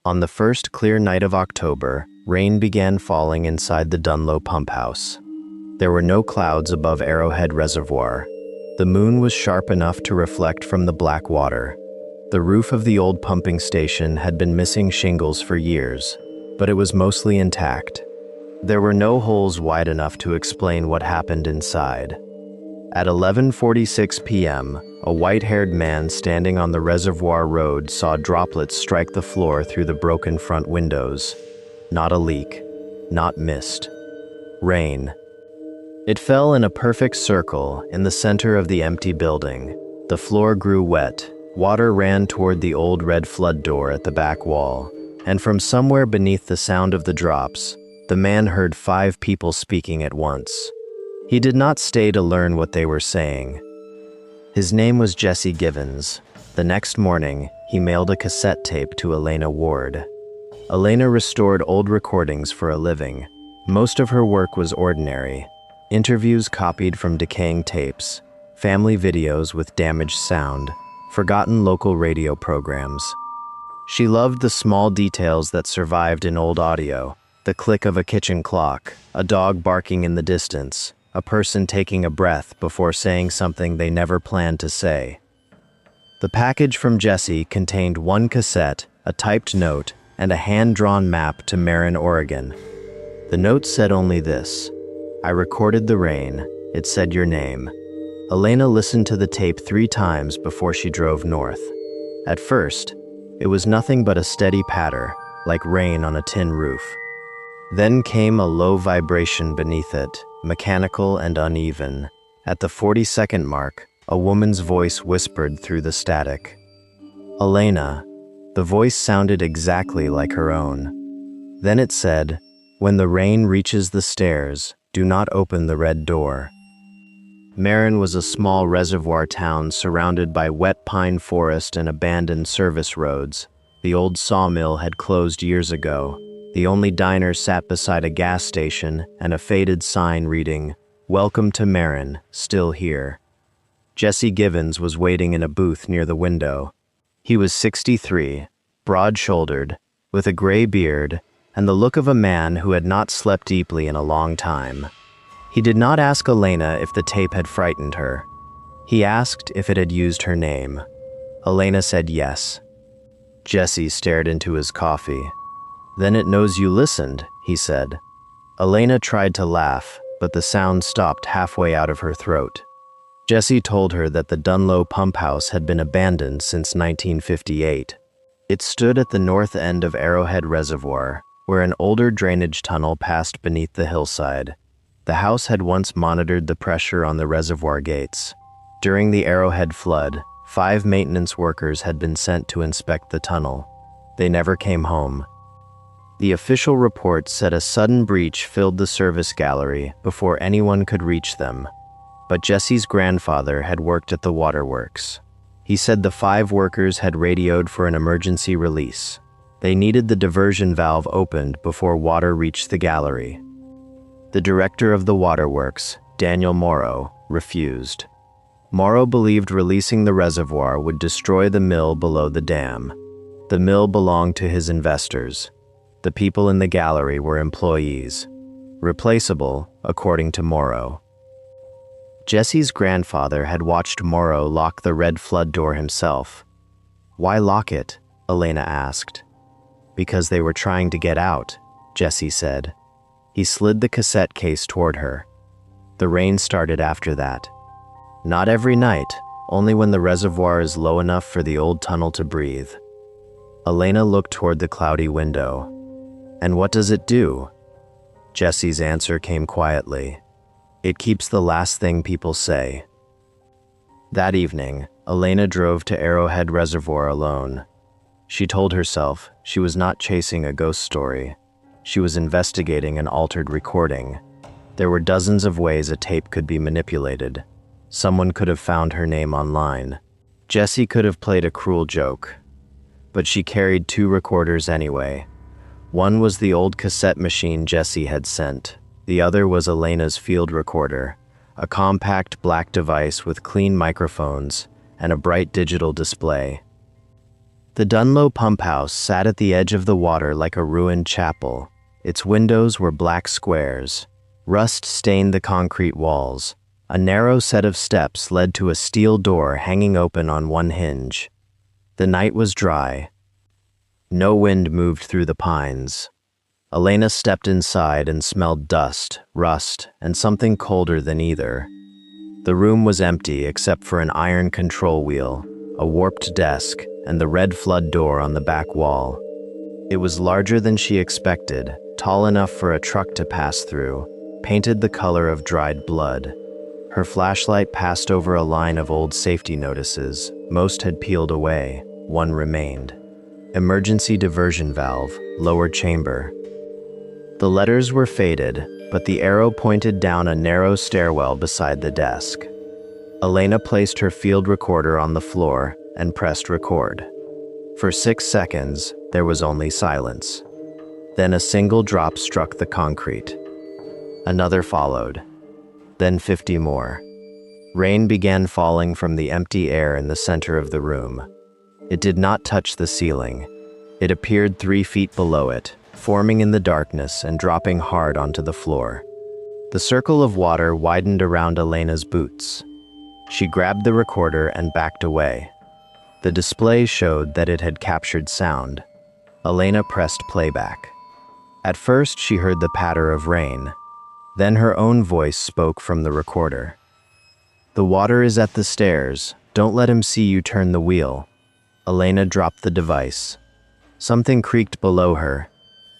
On the first clear night of October, rain began falling inside the Dunlow pump house. There were no clouds above Arrowhead Reservoir. The moon was sharp enough to reflect from the black water. The roof of the old pumping station had been missing shingles for years, but it was mostly intact. There were no holes wide enough to explain what happened inside. At 11:46 p.m., a white-haired man standing on the reservoir road saw droplets strike the floor through the broken front windows. Not a leak, not mist. Rain. It fell in a perfect circle in the center of the empty building. The floor grew wet. Water ran toward the old red flood door at the back wall, and from somewhere beneath the sound of the drops, the man heard 5 people speaking at once. He did not stay to learn what they were saying. His name was Jesse Givens. The next morning, he mailed a cassette tape to Elena Ward. Elena restored old recordings for a living. Most of her work was ordinary. Interviews copied from decaying tapes, family videos with damaged sound, forgotten local radio programs. She loved the small details that survived in old audio, the click of a kitchen clock, a dog barking in the distance, a person taking a breath before saying something they never planned to say. The package from Jesse contained 1 cassette, a typed note, and a hand-drawn map to Marin, Oregon. The note said only this: "I recorded the rain. It said your name." Elena listened to the tape 3 times before she drove north. At first, it was nothing but a steady patter, like rain on a tin roof. Then came a low vibration beneath it, mechanical and uneven. At the 40-second mark, a woman's voice whispered through the static. "Elena." The voice sounded exactly like her own. Then it said, "When the rain reaches the stairs, do not open the red door." Marin was a small reservoir town surrounded by wet pine forest and abandoned service roads. The old sawmill had closed years ago. The only diner sat beside a gas station and a faded sign reading, "Welcome to Marin, still here." Jesse Givens was waiting in a booth near the window. He was 63, broad-shouldered, with a gray beard, and the look of a man who had not slept deeply in a long time. He did not ask Elena if the tape had frightened her. He asked if it had used her name. Elena said yes. Jesse stared into his coffee. "Then it knows you listened," he said. Elena tried to laugh, but the sound stopped halfway out of her throat. Jesse told her that the Dunlow pump house had been abandoned since 1958. It stood at the north end of Arrowhead Reservoir, where an older drainage tunnel passed beneath the hillside. The house had once monitored the pressure on the reservoir gates. During the Arrowhead flood, 5 maintenance workers had been sent to inspect the tunnel. They never came home. The official report said a sudden breach filled the service gallery before anyone could reach them. But Jesse's grandfather had worked at the waterworks. He said the 5 workers had radioed for an emergency release. They needed the diversion valve opened before water reached the gallery. The director of the waterworks, Daniel Morrow, refused. Morrow believed releasing the reservoir would destroy the mill below the dam. The mill belonged to his investors. The people in the gallery were employees. Replaceable, according to Morrow. Jesse's grandfather had watched Morrow lock the red flood door himself. "Why lock it?" Elena asked. "Because they were trying to get out," Jesse said. He slid the cassette case toward her. The rain started after that. Not every night, only when the reservoir is low enough for the old tunnel to breathe. Elena looked toward the cloudy window. "And what does it do?" Jesse's answer came quietly. "It keeps the last thing people say." That evening, Elena drove to Arrowhead Reservoir alone. She told herself she was not chasing a ghost story. She was investigating an altered recording. There were dozens of ways a tape could be manipulated. Someone could have found her name online. Jesse could have played a cruel joke. But she carried 2 recorders anyway. One was the old cassette machine Jesse had sent. The other was Elena's field recorder, a compact black device with clean microphones and a bright digital display. The Dunlow pump house sat at the edge of the water like a ruined chapel. Its windows were black squares. Rust stained the concrete walls. A narrow set of steps led to a steel door hanging open on one hinge. The night was dry. No wind moved through the pines. Elena stepped inside and smelled dust, rust, and something colder than either. The room was empty except for an iron control wheel, a warped desk, and the red flood door on the back wall. It was larger than she expected, tall enough for a truck to pass through, painted the color of dried blood. Her flashlight passed over a line of old safety notices. Most had peeled away. One remained. Emergency diversion valve, lower chamber. The letters were faded, but the arrow pointed down a narrow stairwell beside the desk. Elena placed her field recorder on the floor and pressed record. For 6 seconds, there was only silence. Then a single drop struck the concrete. Another followed. Then 50 more. Rain began falling from the empty air in the center of the room. It did not touch the ceiling. It appeared 3 feet below it, forming in the darkness and dropping hard onto the floor. The circle of water widened around Elena's boots. She grabbed the recorder and backed away. The display showed that it had captured sound. Elena pressed playback. At first, she heard the patter of rain. Then her own voice spoke from the recorder. "The water is at the stairs. Don't let him see you turn the wheel." Elena dropped the device. Something creaked below her.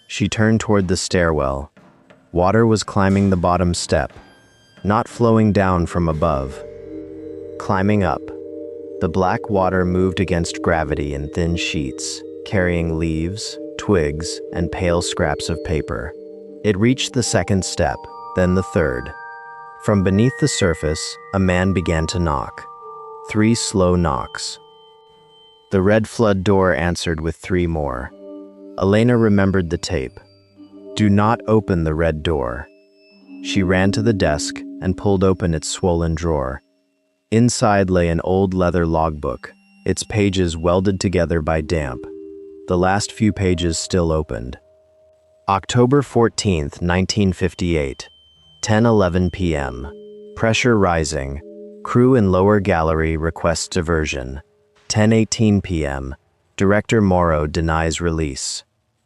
She turned toward the stairwell. Water was climbing the bottom step, not flowing down from above. Climbing up. The black water moved against gravity in thin sheets, carrying leaves, twigs, and pale scraps of paper. It reached the second step, then the third. From beneath the surface, a man began to knock. 3 slow knocks. The red flood door answered with 3 more. Elena remembered the tape. "Do not open the red door." She ran to the desk and pulled open its swollen drawer. Inside lay an old leather logbook, its pages welded together by damp. The last few pages still opened. October 14th, 1958, 10:11 p.m. Pressure rising. Crew in lower gallery requests diversion. 10:18 p.m. Director Morrow denies release.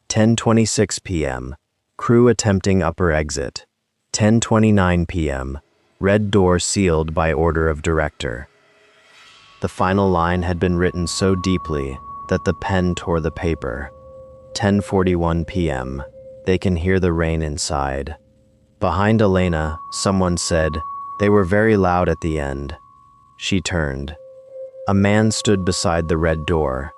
10:26 p.m. Crew attempting upper exit. 10:29 p.m. Red door sealed by order of director. The final line had been written so deeply that the pen tore the paper. 10:41 p.m. They can hear the rain inside. Behind Elena, someone said, "They were very loud at the end." She turned. A man stood beside the red door.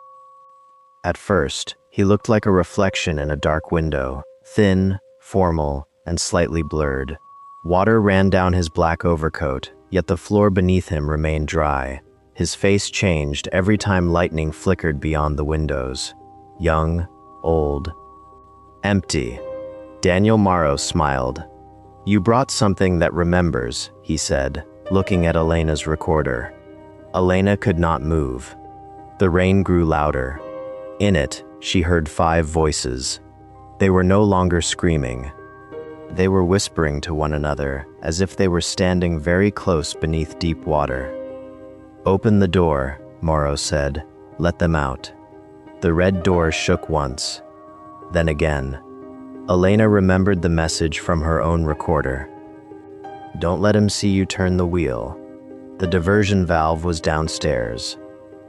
At first, he looked like a reflection in a dark window, thin, formal, and slightly blurred. Water ran down his black overcoat, yet the floor beneath him remained dry. His face changed every time lightning flickered beyond the windows. Young, old, empty. Daniel Morrow smiled. "You brought something that remembers," he said, looking at Elena's recorder. Elena could not move. The rain grew louder. In it, she heard 5 voices. They were no longer screaming. They were whispering to one another, as if they were standing very close beneath deep water. "Open the door," Morrow said. "Let them out." The red door shook once, then again. Elena remembered the message from her own recorder. "Don't let him see you turn the wheel." The diversion valve was downstairs.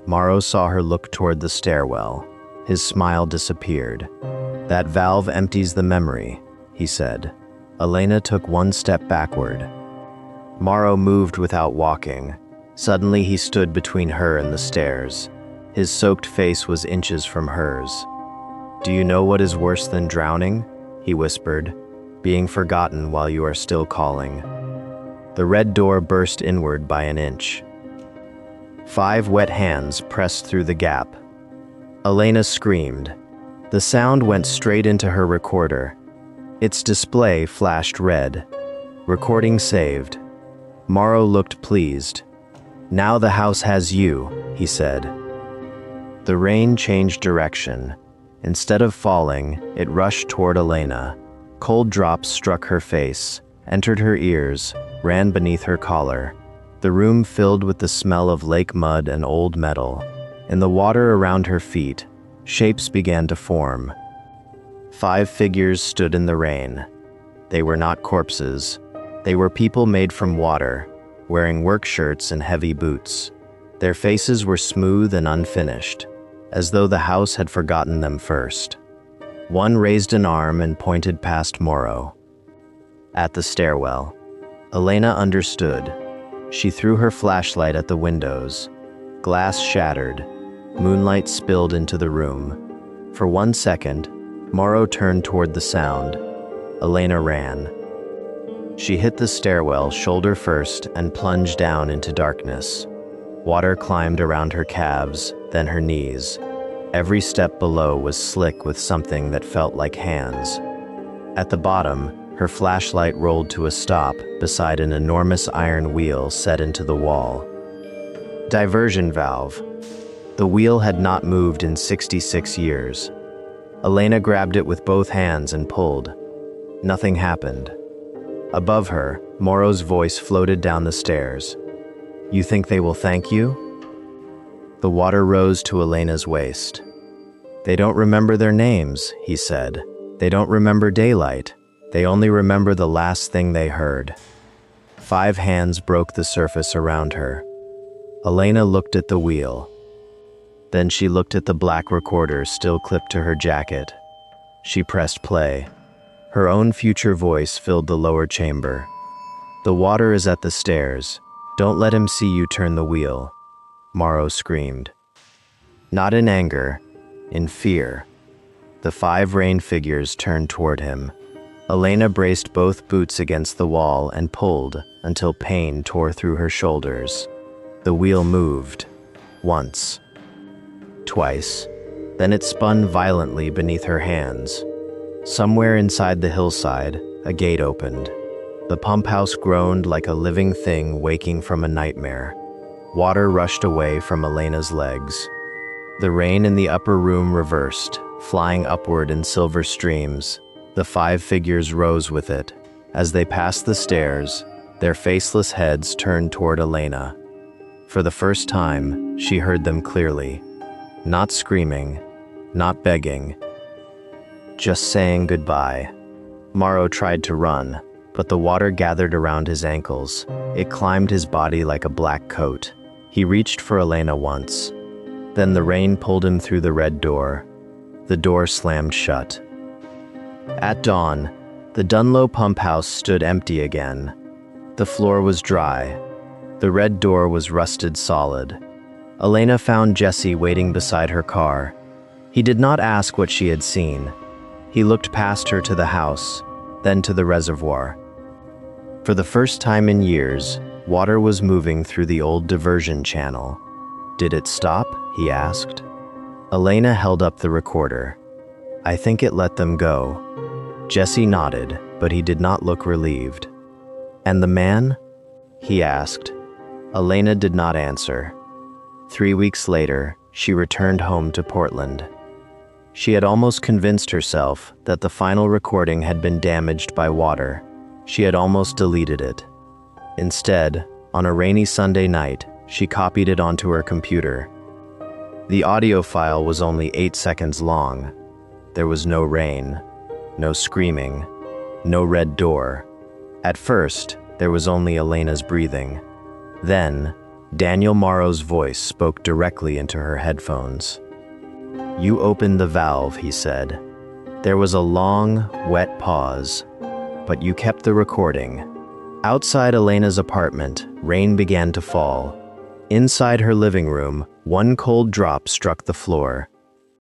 Morrow saw her look toward the stairwell. His smile disappeared. "That valve empties the memory," he said. Elena took 1 step backward. Morrow moved without walking. Suddenly he stood between her and the stairs. His soaked face was inches from hers. "Do you know what is worse than drowning?" he whispered. "Being forgotten while you are still calling." The red door burst inward by an inch. 5 wet hands pressed through the gap. Elena screamed. The sound went straight into her recorder. Its display flashed red. Recording saved. Morrow looked pleased. "Now the house has you," he said. The rain changed direction. Instead of falling, it rushed toward Elena. Cold drops struck her face, entered her ears, ran beneath her collar. The room filled with the smell of lake mud and old metal. In the water around her feet, shapes began to form. 5 figures stood in the rain. They were not corpses. They were people made from water, wearing work shirts and heavy boots. Their faces were smooth and unfinished, as though the house had forgotten them first. One raised an arm and pointed past Morrow. At the stairwell, Elena understood. She threw her flashlight at the windows. Glass shattered. Moonlight spilled into the room. For 1 second, Morrow turned toward the sound. Elena ran. She hit the stairwell shoulder first and plunged down into darkness. Water climbed around her calves, then her knees. Every step below was slick with something that felt like hands. At the bottom, her flashlight rolled to a stop beside an enormous iron wheel set into the wall. Diversion valve. The wheel had not moved in 66 years. Elena grabbed it with both hands and pulled. Nothing happened. Above her, Morrow's voice floated down the stairs. "You think they will thank you?" The water rose to Elena's waist. "They don't remember their names," he said. "They don't remember daylight. They only remember the last thing they heard." 5 hands broke the surface around her. Elena looked at the wheel. Then she looked at the black recorder still clipped to her jacket. She pressed play. Her own future voice filled the lower chamber. "The water is at the stairs. Don't let him see you turn the wheel," Morrow screamed. Not in anger, in fear. The 5 rain figures turned toward him. Elena braced both boots against the wall and pulled until pain tore through her shoulders. The wheel moved. Once. Twice. Then it spun violently beneath her hands. Somewhere inside the hillside, a gate opened. The pump house groaned like a living thing waking from a nightmare. Water rushed away from Elena's legs. The rain in the upper room reversed, flying upward in silver streams. The 5 figures rose with it. As they passed the stairs, their faceless heads turned toward Elena. For the first time, she heard them clearly. Not screaming, not begging, just saying goodbye. Morrow tried to run, but the water gathered around his ankles. It climbed his body like a black coat. He reached for Elena once. Then the rain pulled him through the red door. The door slammed shut. At dawn, the Dunlow pump house stood empty again. The floor was dry. The red door was rusted solid. Elena found Jesse waiting beside her car. He did not ask what she had seen. He looked past her to the house, then to the reservoir. For the first time in years, water was moving through the old diversion channel. "Did it stop?" he asked. Elena held up the recorder. "I think it let them go." Jesse nodded, but he did not look relieved. "And the man?" he asked. Elena did not answer. 3 weeks later, she returned home to Portland. She had almost convinced herself that the final recording had been damaged by water. She had almost deleted it. Instead, on a rainy Sunday night, she copied it onto her computer. The audio file was only 8 seconds long. There was no rain, no screaming, no red door. At first, there was only Elena's breathing. Then, Daniel Morrow's voice spoke directly into her headphones. "You opened the valve," he said. There was a long, wet pause, but you kept the recording. Outside Elena's apartment, rain began to fall. Inside her living room, one cold drop struck the floor.